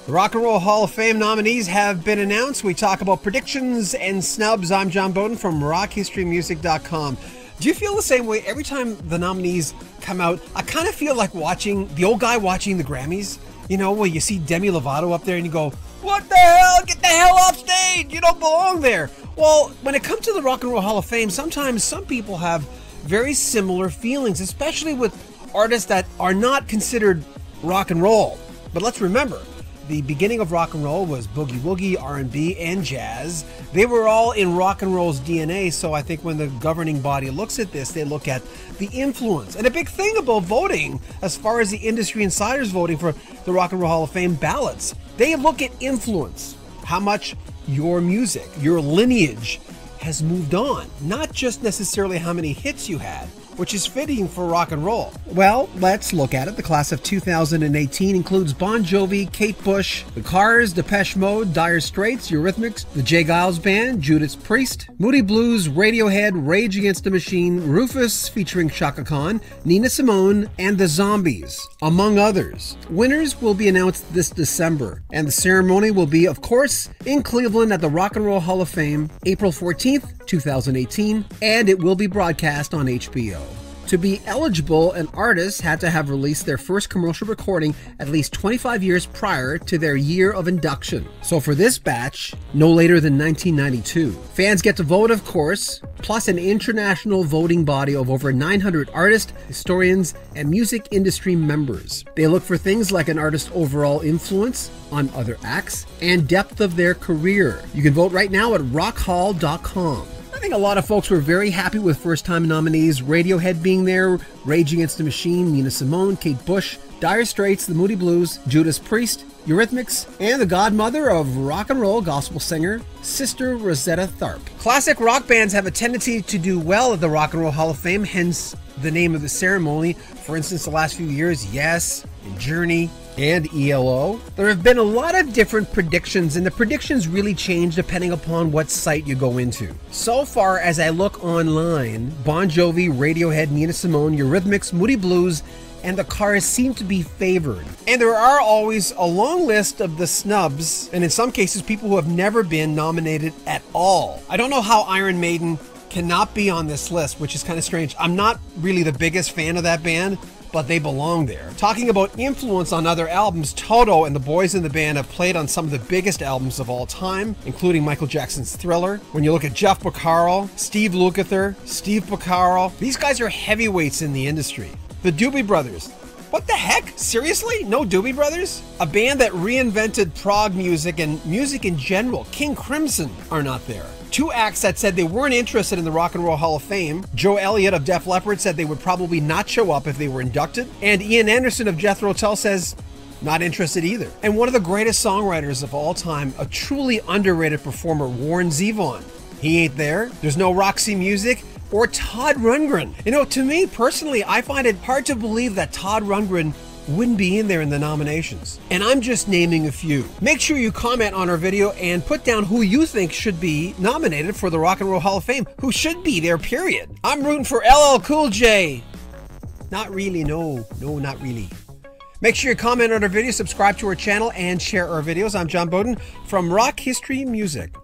The Rock and Roll Hall of Fame nominees have been announced. We talk about predictions and snubs. I'm John Bowden from rockhistorymusic.com. Do you feel the same way every time the nominees come out? I kind of feel like watching the old guy watching the Grammys. You know, where you see Demi Lovato up there and you go, what the hell? Get the hell off stage. You don't belong there. Well, when it comes to the Rock and Roll Hall of Fame, sometimes some people have very similar feelings, especially with artists that are not considered rock and roll. But let's remember, the beginning of rock and roll was boogie-woogie, R&B, and jazz. They were all in rock and roll's DNA, so I think when the governing body looks at this, they look at the influence. And a big thing about voting, as far as the industry insiders voting for the Rock and Roll Hall of Fame ballots, they look at influence. How much your music, your lineage has moved on. Not just necessarily how many hits you had, which is fitting for rock and roll. Well, let's look at it. The class of 2018 includes Bon Jovi, Kate Bush, The Cars, Depeche Mode, Dire Straits, Eurythmics, the Geils Band, Judas Priest, Moody Blues, Radiohead, Rage Against the Machine, Rufus featuring Chaka Khan, Nina Simone, and the Zombies, among others. Winners will be announced this December, and the ceremony will be, of course, in Cleveland at the Rock and Roll Hall of Fame, April 14th, 2018, and it will be broadcast on HBO. To be eligible, an artist had to have released their first commercial recording at least 25 years prior to their year of induction. So for this batch, no later than 1992. Fans get to vote, of course, plus an international voting body of over 900 artists, historians, and music industry members. They look for things like an artist's overall influence on other acts and depth of their career. You can vote right now at rockhall.com. I think a lot of folks were very happy with first-time nominees, Radiohead being there, Rage Against the Machine, Nina Simone, Kate Bush, Dire Straits, the Moody Blues, Judas Priest, Eurythmics, and the godmother of rock and roll gospel singer, Sister Rosetta Tharpe. Classic rock bands have a tendency to do well at the Rock and Roll Hall of Fame, hence the name of the ceremony. For instance, the last few years, Yes, and Journey, and ELO. There have been a lot of different predictions, and the predictions really change depending upon what site you go into. So far, as I look online, Bon Jovi, Radiohead, Nina Simone, Eurythmics, Moody Blues, and the Cars seem to be favored. And there are always a long list of the snubs, and in some cases, people who have never been nominated at all. I don't know how Iron Maiden cannot be on this list, which is kind of strange. I'm not really the biggest fan of that band, but they belong there. Talking about influence on other albums, Toto and the boys in the band have played on some of the biggest albums of all time, including Michael Jackson's Thriller. When you look at Jeff Porcaro, Steve Lukather, Steve Porcaro, these guys are heavyweights in the industry. The Doobie Brothers. What the heck? Seriously? No Doobie Brothers? A band that reinvented prog music and music in general. King Crimson are not there. Two acts that said they weren't interested in the Rock and Roll Hall of Fame. Joe Elliott of Def Leppard said they would probably not show up if they were inducted. And Ian Anderson of Jethro Tull says, not interested either. And one of the greatest songwriters of all time, a truly underrated performer, Warren Zevon. He ain't there. There's no Roxy Music or Todd Rundgren. You know, to me personally, I find it hard to believe that Todd Rundgren wouldn't be in there in the nominations. And I'm just naming a few. Make sure you comment on our video and put down who you think should be nominated for the Rock and Roll Hall of Fame. Who should be there, period. I'm rooting for LL Cool J. Not really, no, not really. Make sure you comment on our video, subscribe to our channel, and share our videos. I'm John Bowden from Rock History Music.